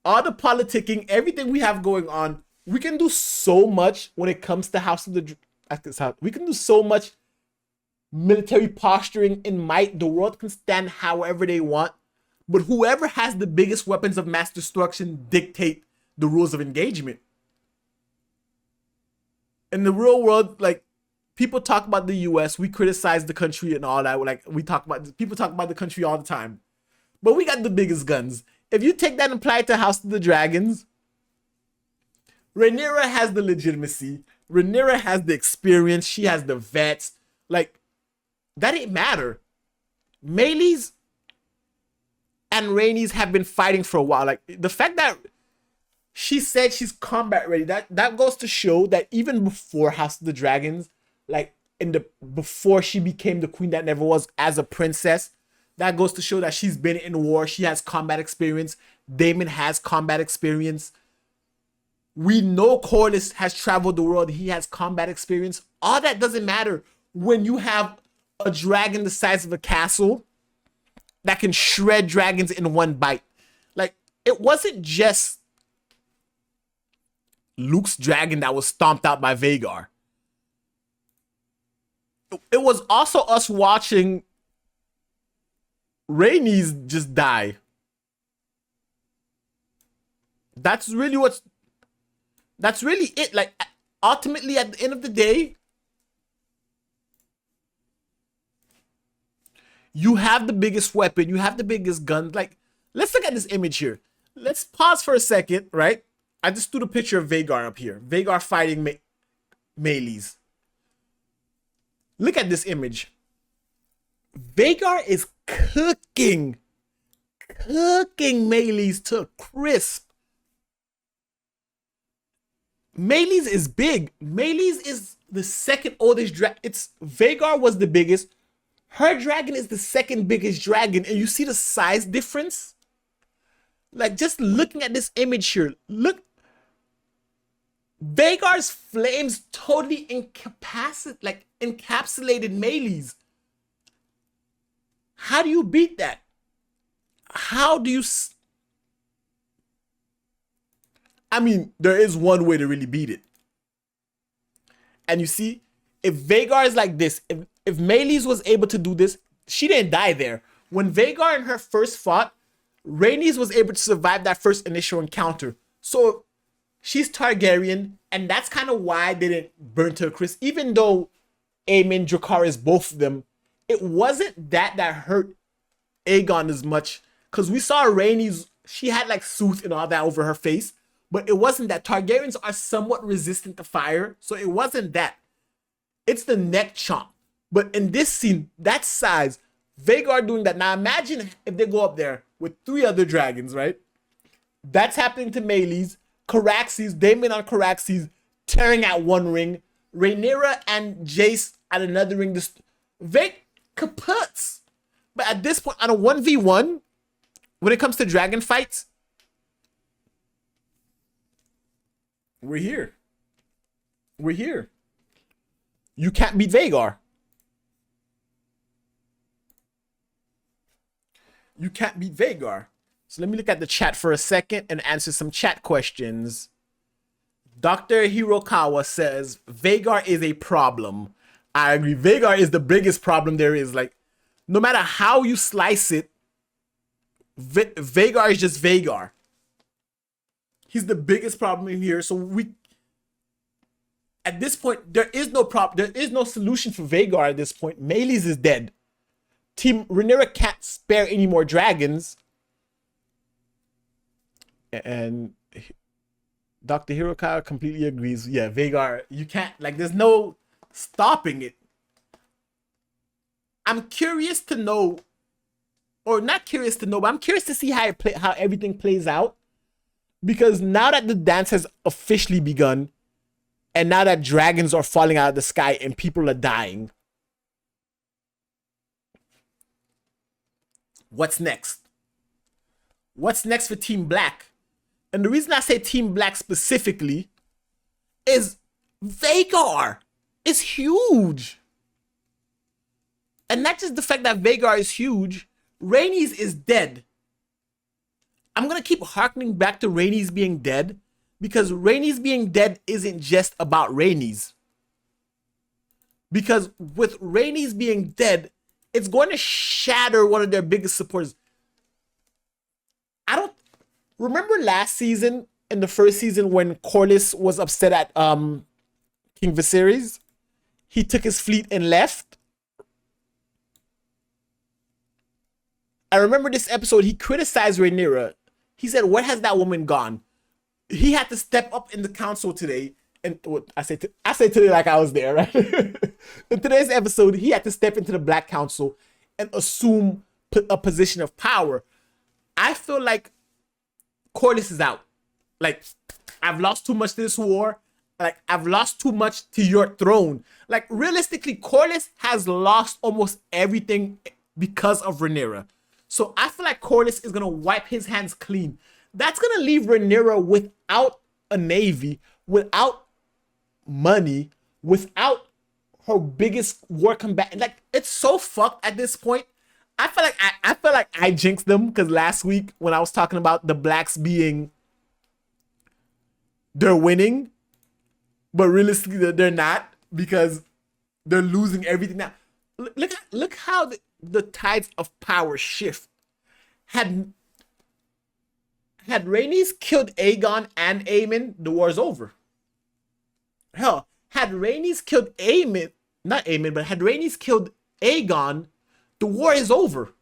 all the politicking, everything we have going on, we can do so much when it comes to House of the we can do so much military posturing and might. The world can stand however they want, but whoever has the biggest weapons of mass destruction dictate the rules of engagement. In the real world, like, people talk about the US, we criticize the country and all that. Like, people talk about the country all the time, but we got the biggest guns. If you take that and apply it to House of the Dragons, Rhaenyra has the legitimacy. Rhaenyra has the experience. She has the vets. Like, that ain't matter. Melees and Rhaenys have been fighting for a while. Like, the fact that she said she's combat ready, that goes to show that even before House of the Dragons, like before she became the queen that never was as a princess, that goes to show that she's been in war. She has combat experience. Daemon has combat experience. We know Corlys has traveled the world. He has combat experience. All that doesn't matter when you have a dragon the size of a castle that can shred dragons in one bite. Like, it wasn't just Luke's dragon that was stomped out by Vhagar. It was also us watching Rhaenys just die. That's really it. Like, ultimately, at the end of the day, you have the biggest weapon, you have the biggest gun. Like, let's look at this image here. Let's pause for a second, right? I just threw the picture of Vhagar up here. Vhagar fighting Melees. Look at this image. Vhagar is cooking Meleys to a crisp. Meleys is big. Meleys is the second oldest dragon. Vhagar was the biggest. Her dragon is the second biggest dragon, and you see the size difference? Like, just looking at this image here, look. Vhagar's flames totally encapsulated Meleys. How do you beat that? How do you... I mean, there is one way to really beat it. And you see, if Vhagar is like this, if Meleys was able to do this, she didn't die there. When Vhagar and her first fought, Rhaenys was able to survive that first initial encounter. So she's Targaryen, and that's kind of why they didn't burn to a crisp. Even though Aemond, Dracarys, both of them, it wasn't that hurt Aegon as much. Because we saw Rhaenys, she had like soot and all that over her face. But it wasn't that. Targaryens are somewhat resistant to fire. So it wasn't that. It's the neck chomp. But in this scene, that size, Vhagar doing that. Now imagine if they go up there with 3 other dragons, right? That's happening to Meleys. Caraxes, Daemon on Caraxes, tearing at one ring. Rhaenyra and Jace at another ring. Kaputs. But at this point, on a 1v1, when it comes to dragon fights, we're here. We're here. You can't beat Vhagar. You can't beat Vhagar. So let me look at the chat for a second and answer some chat questions. Dr. Hirokawa says, Vhagar is a problem. I agree. Vhagar is the biggest problem there is. Like, no matter how you slice it, Vhagar is just Vhagar. He's the biggest problem in here. So at this point, there is no problem. There is no solution for Vhagar at this point. Meleys is dead. Team Rhaenyra can't spare any more dragons. And Dr. Hirokawa completely agrees. Yeah, Vhagar, you can't, like, there's no stopping it. I'm curious to know, or not curious to know, but I'm curious to see how everything plays out. Because now that the dance has officially begun, and now that dragons are falling out of the sky and people are dying, what's next? What's next for Team Black? And the reason I say Team Black specifically is Vhagar is huge. And not just the fact that Vhagar is huge, Rhaenys is dead. I'm going to keep harkening back to Rhaenys being dead, because Rhaenys being dead isn't just about Rhaenys. Because with Rhaenys being dead, it's going to shatter one of their biggest supporters. I don't remember last season, in the first season, when Corlys was upset at King Viserys. He took his fleet and left. I remember this episode, he criticized Rhaenyra. He said, where has that woman gone? He had to step up in the council today. And I say today like I was there, right? In today's episode, he had to step into the Black Council and assume a position of power. I feel like Corlys is out. Like, I've lost too much to this war. Like, I've lost too much to your throne. Like, realistically, Corlys has lost almost everything because of Rhaenyra. So I feel like Corlys is going to wipe his hands clean. That's going to leave Rhaenyra without a navy, without money, without her biggest war combatant. Like, it's so fucked at this point. I feel like I jinxed them, because last week when I was talking about the Blacks being, they're winning, but realistically they're not, because they're losing everything now. Look how the tides of power shift. Had Rhaenys killed Aegon and Aemond, the war's over. Hell, had Rhaenys killed Aemond, not Aemond, but had Rhaenys killed Aegon, the war is over.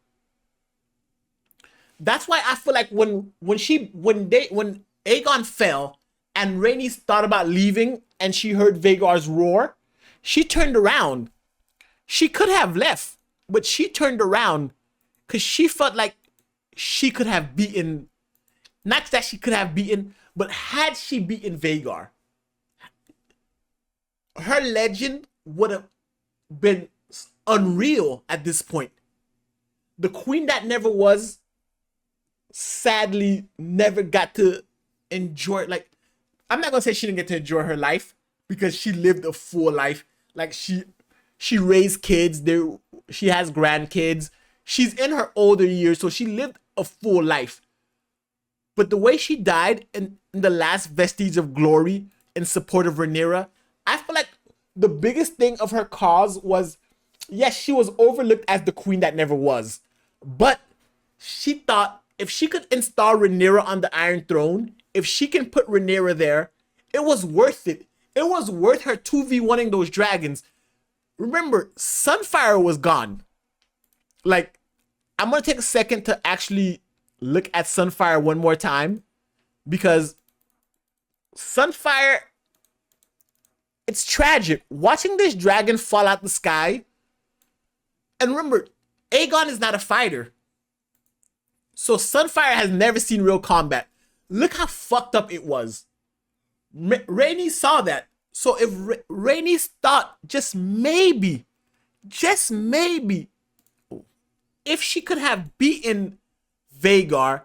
That's why I feel like when Aegon fell and Rhaenys thought about leaving and she heard Vhagar's roar, she turned around. She could have left, but she turned around because she felt like she could have beaten, not that she could have beaten, but had she beaten Vhagar, her legend would have been unreal at this point. The queen that never was, sadly, never got to enjoy, like, I'm not gonna say she didn't get to enjoy her life because she lived a full life. Like she raised kids, she has grandkids. She's in her older years, so she lived a full life. But the way she died in the last vestige of glory in support of Rhaenyra, I feel like the biggest thing of her cause was, yes, she was overlooked as the queen that never was. But she thought if she could install Rhaenyra on the Iron Throne, if she can put Rhaenyra there, it was worth it. It was worth her 2v1ing those dragons. Remember, Sunfire was gone. Like, I'm going to take a second to actually look at Sunfire one more time. Because Sunfire, it's tragic. Watching this dragon fall out the sky. And remember, Aegon is not a fighter. So Sunfire has never seen real combat. Look how fucked up it was. Rhaenys saw that. So if Rhaenys thought just maybe, if she could have beaten Vhagar,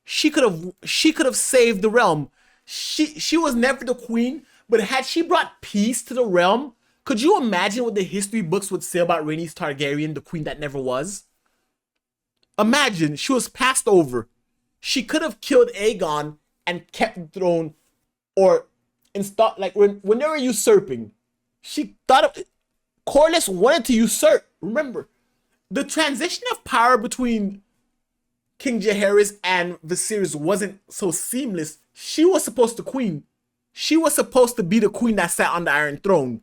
she could have saved the realm. She was never the queen, but had she brought peace to the realm, could you imagine what the history books would say about Rhaenys Targaryen, the queen that never was? Imagine, she was passed over. She could have killed Aegon and kept the throne, or install, like when they were usurping, she thought of Corlys wanted to usurp. Remember, the transition of power between King Jaehaerys and Viserys wasn't so seamless. She was supposed to queen. She was supposed to be the queen that sat on the Iron Throne.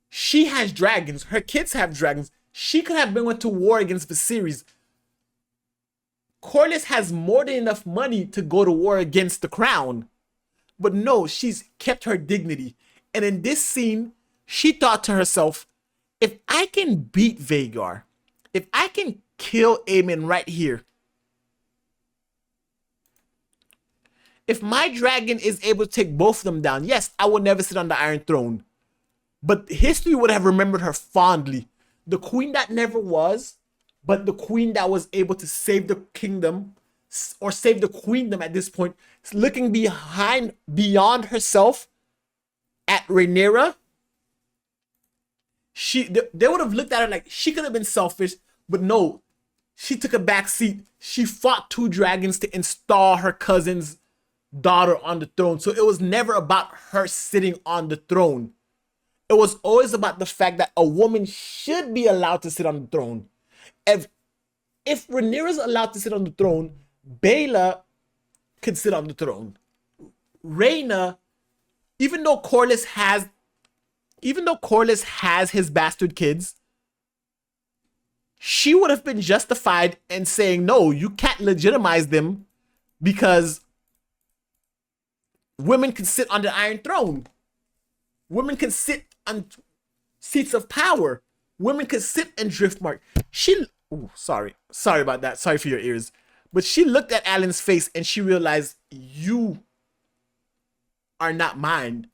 She has dragons. Her kids have dragons. She could have been went to war against Viserys. Corlys has more than enough money to go to war against the crown. But no, she's kept her dignity. And in this scene, she thought to herself, if I can beat Vhagar, if I can kill Aemond right here, if my dragon is able to take both of them down, yes, I will never sit on the Iron Throne. But history would have remembered her fondly. The queen that never was, but the queen that was able to save the kingdom, or save the queendom at this point, looking beyond herself at Rhaenyra. They would have looked at her like she could have been selfish, but no, she took a back seat. She fought 2 dragons to install her cousin's daughter on the throne. So it was never about her sitting on the throne. It was always about the fact that a woman should be allowed to sit on the throne. If Rhaenyra is allowed to sit on the throne, Baela could sit on the throne. Rhaena, even though Corlys has his bastard kids, she would have been justified in saying, no, you can't legitimize them because women can sit on the Iron Throne. Women can sit on seats of power. Women can sit in Driftmark. Sorry about that. Sorry for your ears. But she looked at Alan's face and she realized, you are not mine.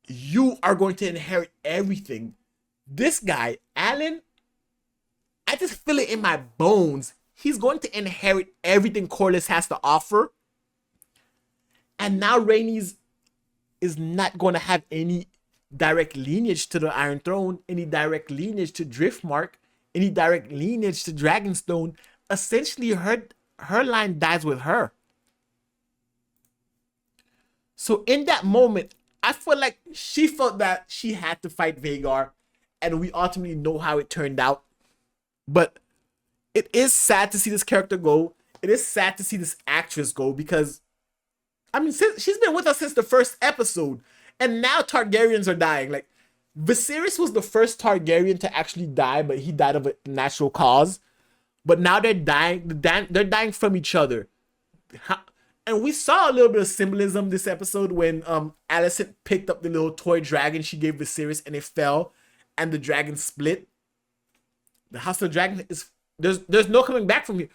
You are going to inherit everything. This guy, Alan, I just feel it in my bones. He's going to inherit everything Corlys has to offer. And now Rhaenys is not going to have any direct lineage to the Iron Throne, any direct lineage to Driftmark, any direct lineage to Dragonstone. Essentially, her line dies with her. So in that moment, I feel like she felt that she had to fight Vhagar, and we ultimately know how it turned out. But it is sad to see this character go. It is sad to see this actress go because, I mean, she's been with us since the first episode, and now Targaryens are dying. Like, Viserys was the first Targaryen to actually die, but he died of a natural cause. But now they're dying. They're dying from each other. And we saw a little bit of symbolism this episode when Alicent picked up the little toy dragon she gave Viserys and it fell and the dragon split. The House of the Dragon is there's no coming back from here.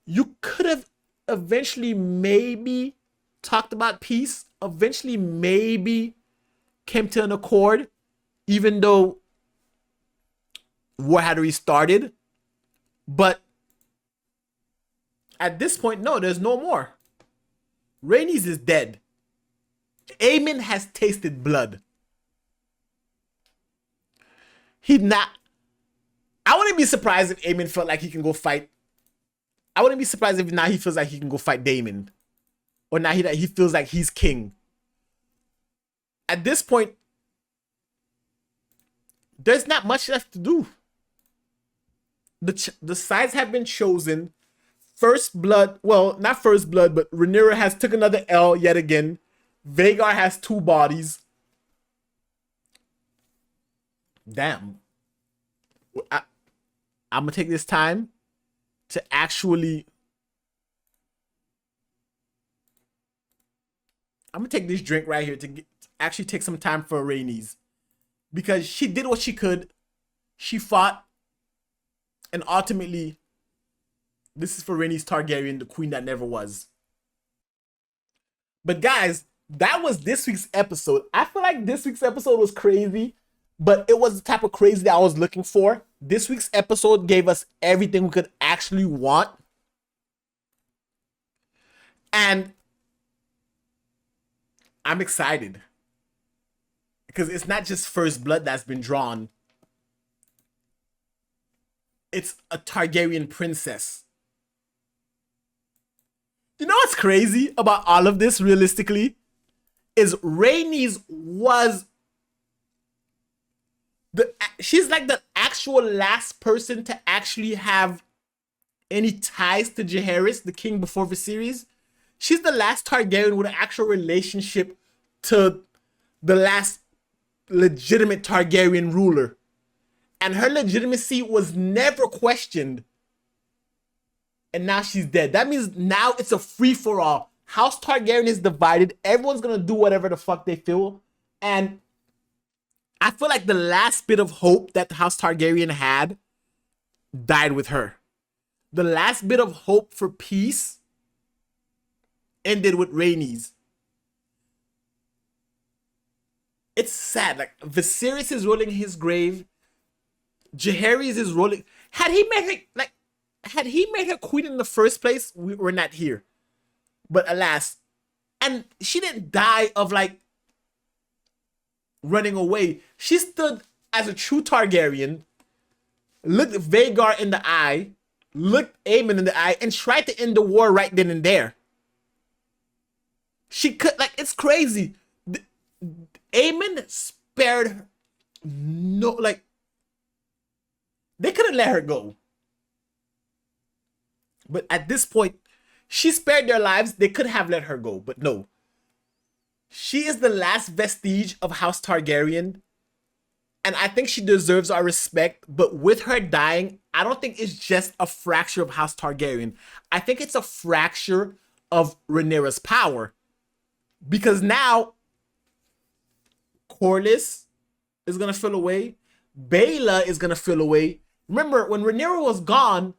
You could have eventually maybe talked about peace, eventually maybe came to an accord, even though war had restarted. But at this point, no, there's no more. Rhaenys is dead. Aemond has tasted blood. I wouldn't be surprised if Aemond felt like he can go fight. I wouldn't be surprised if now he feels like he can go fight Daemon. Or now he feels like he's king. At this point, there's not much left to do. The sides have been chosen. First blood, well, not first blood, but Rhaenyra has took another L yet again. Vhagar has 2 bodies. Damn. I'm gonna take this time to actually... I'm gonna take this drink right here to actually take some time for Rhaenys. Because she did what she could. She fought. And ultimately... this is for Rhaenys Targaryen, the queen that never was. But guys, that was this week's episode. I feel like this week's episode was crazy, but it was the type of crazy that I was looking for. This week's episode gave us everything we could actually want. And I'm excited. Because it's not just first blood that's been drawn. It's a Targaryen princess. You know what's crazy about all of this, realistically? Is Rhaenys was... she's like the actual last person to actually have any ties to Jaehaerys, the king before Viserys. She's the last Targaryen with an actual relationship to the last legitimate Targaryen ruler. And her legitimacy was never questioned. And now she's dead. That means now it's a free-for-all. House Targaryen is divided. Everyone's gonna do whatever the fuck they feel. And I feel like the last bit of hope that the House Targaryen had died with her. The last bit of hope for peace ended with Rhaenys. It's sad. Like, Viserys is rolling in his grave. Jaehaerys is rolling. Had he made her queen in the first place, we're not here. But alas. And she didn't die of, like, running away. She stood as a true Targaryen, looked Vhagar in the eye, looked Aemond in the eye, and tried to end the war right then and there. She could, like, it's crazy. Aemond spared her. No, like, they could have let her go. But at this point, she spared their lives. They could have let her go, but no. She is the last vestige of House Targaryen. And I think she deserves our respect. But with her dying, I don't think it's just a fracture of House Targaryen. I think it's a fracture of Rhaenyra's power. Because now, Corlys is going to fill away. Baela is going to fill away. Remember, when Rhaenyra was gone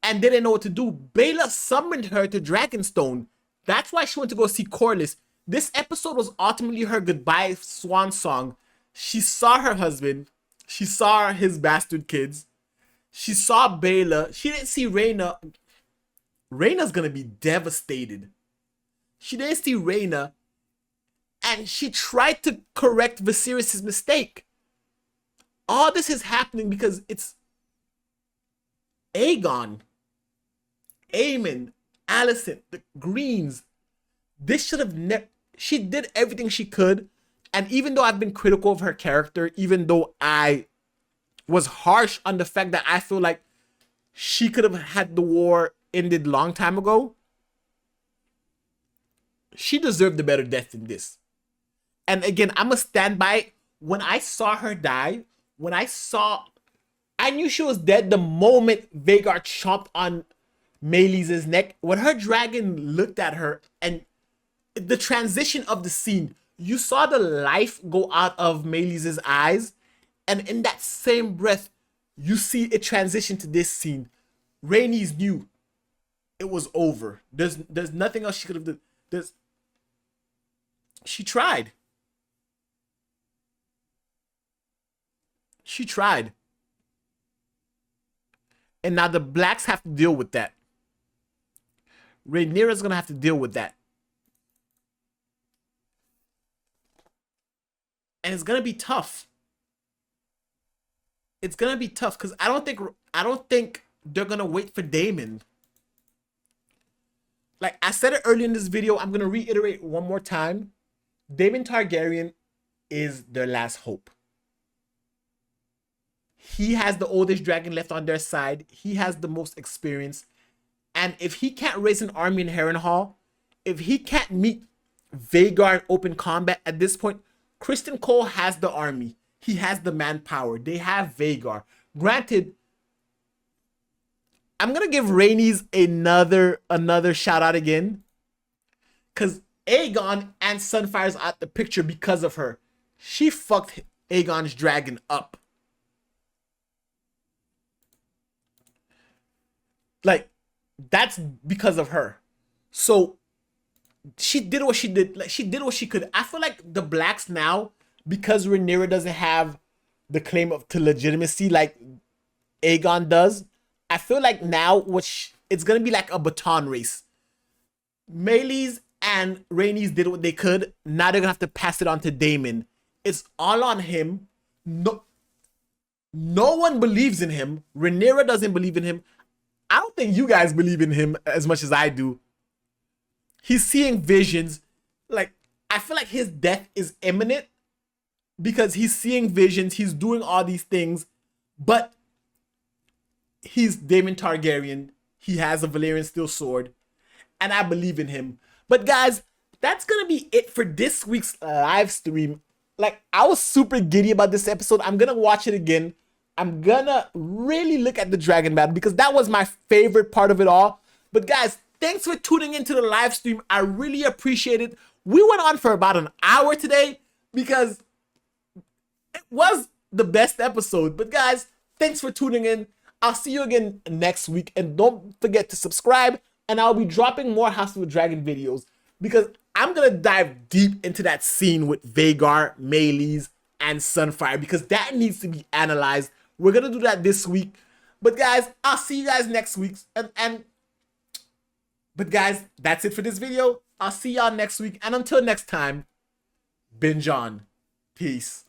and didn't know what to do, Baela summoned her to Dragonstone. That's why she went to go see Corlys. This episode was ultimately her goodbye swan song. She saw her husband. She saw his bastard kids. She saw Baela. She didn't see Rhaena. Rhaena's going to be devastated. She didn't see Rhaena. And she tried to correct Viserys' mistake. All this is happening because it's Aegon, Aemond, Alicent, the Greens. This should have never... She did everything she could. And even though I've been critical of her character, even though I was harsh on the fact that I feel like she could have had the war ended long time ago, she deserved a better death than this. And again, I'm going to stand by it. When I saw her die, I knew she was dead the moment Vhagar chomped on Melee's neck, when her dragon looked at her, and the transition of the scene, you saw the life go out of Melee's eyes, and in that same breath, you see it transition to this scene. Rhaenys knew it was over. There's nothing else she could have done. She tried. She tried. And now the blacks have to deal with that. Rhaenyra's gonna have to deal with that. And it's gonna be tough. It's gonna be tough because I don't think they're gonna wait for Daemon. Like I said it earlier in this video, I'm gonna reiterate one more time. Daemon Targaryen is their last hope. He has the oldest dragon left on their side. He has the most experience. And if he can't raise an army in Harrenhal, if he can't meet Vhagar in open combat at this point, Criston Cole has the army. He has the manpower. They have Vhagar. Granted, I'm gonna give Rhaenys another shout out again, because Aegon and Sunfire's out the picture because of her. She fucked Aegon's dragon up. Like, that's because of her. So she did what she did. Like, she did what she could. I feel like the blacks now, because Rhaenyra doesn't have the claim to legitimacy like Aegon does, I feel like now it's gonna be like a baton race. Melee's and Rhaenys did what they could. Now they're gonna have to pass it on to Daemon. It's all on him. No one believes in him. Rhaenyra doesn't believe in him. I don't think you guys believe in him as much as I do. He's seeing visions. Like, I feel like his death is imminent because he's seeing visions. He's doing all these things, but he's Daemon Targaryen. He has a Valyrian steel sword, and I believe in him. But guys, that's gonna be it for this week's live stream. Like, I was super giddy about this episode. I'm gonna watch it again. I'm gonna really look at the dragon battle because that was my favorite part of it all. But guys, thanks for tuning into the live stream. I really appreciate it. We went on for about an hour today because it was the best episode. But guys, thanks for tuning in. I'll see you again next week. And don't forget to subscribe. And I'll be dropping more House of the Dragon videos because I'm gonna dive deep into that scene with Vhagar, Melee's, and Sunfire because that needs to be analyzed. We're gonna do that this week. But guys, I'll see you guys next week. But guys, that's it for this video. I'll see y'all next week. And until next time, binge on. Peace.